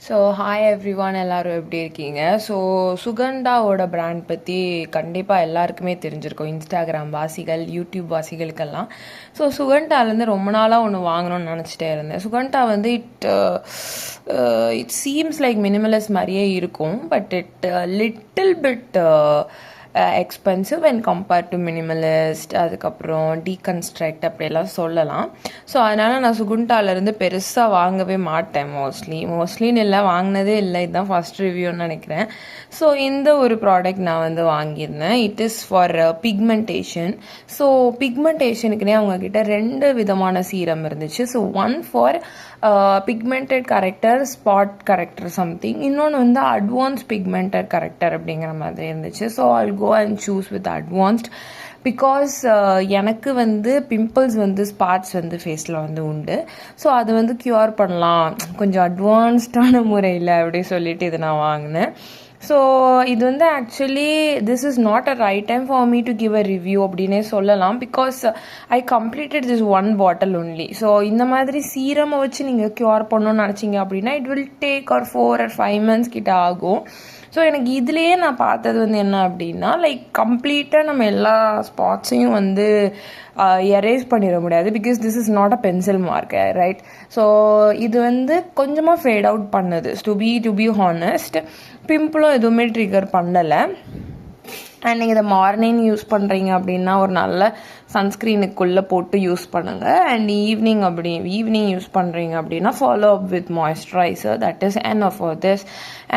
So hi everyone, எல்லோரும் எப்படி இருக்கீங்க? ஸோ சுகண்டாவோட பிராண்ட் பற்றி கண்டிப்பாக எல்லாருக்குமே தெரிஞ்சிருக்கும், இன்ஸ்டாகிராம் வாசிகள், யூடியூப் வாசிகளுக்கெல்லாம். ஸோ சுகண்டாலேருந்து ரொம்ப நாளாக ஒன்று வாங்கணும்னு நினச்சிட்டே இருந்தேன். சுகண்டா வந்து இட் சீம்ஸ் லைக் மினிமலிஸ்ட் மாதிரியே இருக்கும், but little bit expensive and compared to Minimalist, அதுக்கப்புறம் டீகன்ஸ்ட்ரக்ட் அப்படியெல்லாம் சொல்லலாம். ஸோ அதனால் நான் சுகுண்டாலேருந்து பெருசாக வாங்கவே மாட்டேன். மோஸ்ட்லின்னு இல்லை, வாங்கினதே இல்லை. இதுதான் ஃபஸ்ட் ரிவ்யூன்னு நினைக்கிறேன். ஸோ இந்த ஒரு ப்ராடக்ட் நான் வந்து வாங்கியிருந்தேன். It is for pigmentation. So பிக்மெண்டேஷனுக்குனே அவங்கக்கிட்ட 2 விதமான சீரம் இருந்துச்சு. So one for pigmented corrector, spot corrector something. இன்னொன்று வந்து அட்வான்ஸ் பிக்மெண்டட் கரெக்டர் அப்படிங்கிற மாதிரி இருந்துச்சு. So I'll go and choose with advanced because எனக்கு வந்து பிம்பிள்ஸ் வந்து ஸ்பாட்ஸ் வந்து ஃபேஸில் வந்து உண்டு. ஸோ அது வந்து க்யூர் பண்ணலாம் கொஞ்சம் அட்வான்ஸ்டான முறையில் அப்படி சொல்லிட்டு இதை நான் வாங்கினேன். ஸோ இது வந்து actually this is not a right time for me to give a review அப்படின்னே சொல்லலாம். Because I completed this 1 bottle only. So இந்த மாதிரி சீரமை வச்சு நீங்கள் க்யூர் பண்ணணும்னு நினச்சிங்க அப்படின்னா இட் வில் டேக் ஒரு 4 or 5 months கிட்ட ஆகும். ஸோ எனக்கு இதுலேயே நான் பார்த்தது வந்து என்ன அப்படின்னா, லைக் கம்ப்ளீட்டாக நம்ம எல்லா ஸ்பாட்ஸையும் வந்து எரேஸ் பண்ணிட முடியாது. Because this is not a pencil mark, right? So இது வந்து கொஞ்சமாக ஃபேட் அவுட் பண்ணுது. டு பி ஹானஸ்ட், பிம்பிளும் எதுவுமே ட்ரிகர் பண்ணலை. அண்ட் நீங்கள் இதை மார்னிங் யூஸ் பண்ணுறீங்க அப்படின்னா ஒரு நல்ல சன்ஸ்க்ரீனுக்குள்ளே போட்டு யூஸ் பண்ணுங்கள். அண்ட் ஈவினிங் யூஸ் பண்ணுறீங்க அப்படின்னா follow up with moisturiser. That is enough for this.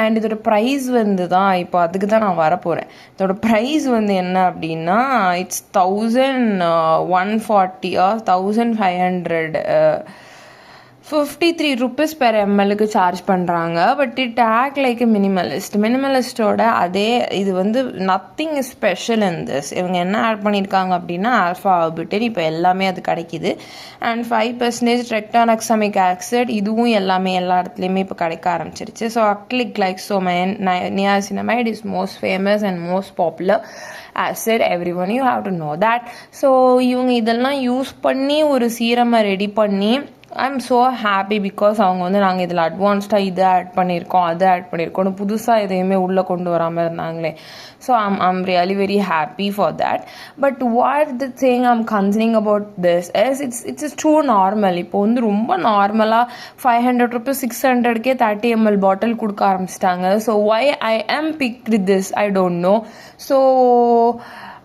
And இதோட ப்ரைஸ் வந்து தான் இப்போ அதுக்கு தான் நான் வரப்போகிறேன். இதோட ப்ரைஸ் வந்து என்ன அப்படின்னா இட்ஸ் 1140 or 1500 53 rupees per mlக்கு சார்ஜ் பண்ணுறாங்க. பட் இட் ஆக்ட் லைக் மினிமலிஸ்டோட அதே இது வந்து நத்திங் ஸ்பெஷல் இன் திஸ். இவங்க என்ன ஆட் பண்ணியிருக்காங்க அப்படின்னா ஆல்ஃபா ஆர்பிட்டின், இப்போ எல்லாமே அது கிடைக்கிது. அண்ட் 5% ரெக்டானக்சமிக் ஆசிட், இதுவும் எல்லாமே எல்லா இடத்துலையுமே இப்போ கிடைக்க ஆரம்பிச்சிருச்சு. ஸோ அக்லிக் glucosamine niacinamide is most famous and most popular acid. Everyone you have to know that. So இவங்க இதெல்லாம் யூஸ் பண்ணி ஒரு சீரமை ரெடி பண்ணி ஐம் ஸோ ஹாப்பி. பிகாஸ் அவங்க வந்து நாங்கள் இதில் அட்வான்ஸ்டாக இதை ஆட் பண்ணியிருக்கோம், அதை ஆட் பண்ணியிருக்கோம், புதுசாக எதையுமே உள்ளே கொண்டு வராமல் இருந்தாங்களே. So I'm really very happy for that. But what the thing I'm concerning about this it's too normal. இப்போ வந்து ரொம்ப நார்மலாக 500 rupees 600க்கே 30 ml பாட்டில் கொடுக்க ஆரம்பிச்சிட்டாங்க. ஸோ ஒய் ஐ ஆம் picked this I don't know. So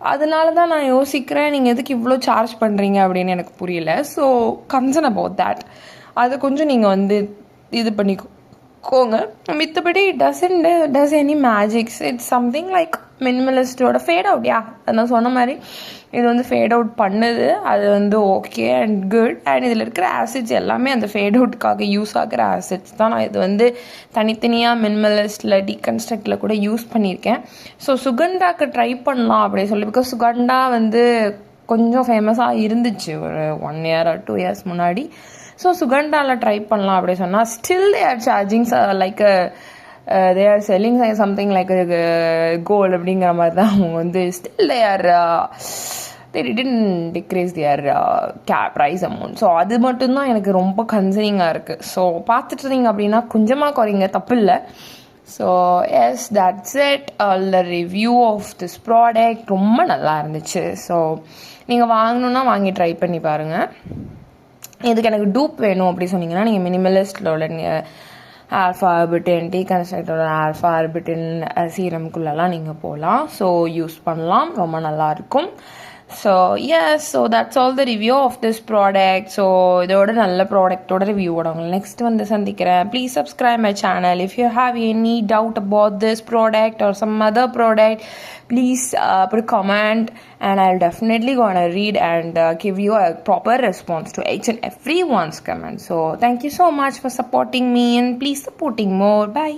அதனால தான் நான் யோசிக்கிறேன், நீங்கள் எதுக்கு இவ்வளோ சார்ஜ் பண்ணுறீங்க அப்படின்னு எனக்கு புரியல. ஸோ கன்சர்ன் அபவுட் தேட், அதை கொஞ்சம் நீங்கள் வந்து இது பண்ணிக்கோங்க. மித்தபடி does any magics. It's something like மினிமலிஸ்டோட ஃபேட் அவுட். நான் சொன்ன மாதிரி இது வந்து ஃபேட் அவுட் பண்ணுது, அது வந்து ஓகே அண்ட் குட். அண்ட் இதில் இருக்கிற ஆசிட்ஸ் எல்லாமே அந்த ஃபேட் அவுட்டுக்காக யூஸ் ஆகிற ஆசிட்ஸ் தான். நான் இது வந்து தனித்தனியாக மினிமலிஸ்டில் டீகன்ஸ்ட்ரக்டில் கூட யூஸ் பண்ணியிருக்கேன். ஸோ சுகண்டாக்கு ட்ரை பண்ணலாம் அப்படின்னு சொல்லி, பிகாஸ் சுகண்டா வந்து கொஞ்சம் ஃபேமஸாக இருந்துச்சு ஒரு 1 year or 2 years முன்னாடி. ஸோ சுகண்டாவில் ட்ரை பண்ணலாம் அப்படின்னு சொன்னால் still they are charging like they are selling something like gold அப்படிங்கிற மாதிரி தான் அவங்க வந்து still they didn't decrease their price amount. So அது மட்டும்தான் எனக்கு ரொம்ப கன்சர்னிங்காக இருக்குது. ஸோ பார்த்துட்டு இருந்தீங்க அப்படின்னா கொஞ்சமாக குறைங்க, தப்பு இல்லை. So yes, that's it. All the review of this product ரொம்ப நல்லா இருந்துச்சு. ஸோ நீங்கள் வாங்கணுன்னா வாங்கி ட்ரை பண்ணி பாருங்கள். இதுக்கு எனக்கு டூப் வேணும் அப்படி சொன்னீங்கன்னா நீங்கள் மினிமலிஸ்டோட ஆல்ஃபா ஆர்பிட்டின், டீகன்ஸ்ட்ரக்டோட ஆல்ஃபா ஆர்பிட்டின் சீரம்குள்ளெல்லாம் நீங்கள் போகலாம். ஸோ யூஸ் பண்ணலாம், ரொம்ப நல்லாயிருக்கும். So yes, so that's all the review of this product. So இதோட நல்ல ப்ராடக்டோட ரிவ்யூவோட உங்களை நெக்ஸ்ட் வந்து சந்திக்கிறேன். Please subscribe my channel. If you have any doubt about this product or some other product, please put a comment and I'll definitely gonna read and give you a proper response to each and everyone's comment. So thank you so much for supporting me and please supporting more. Bye.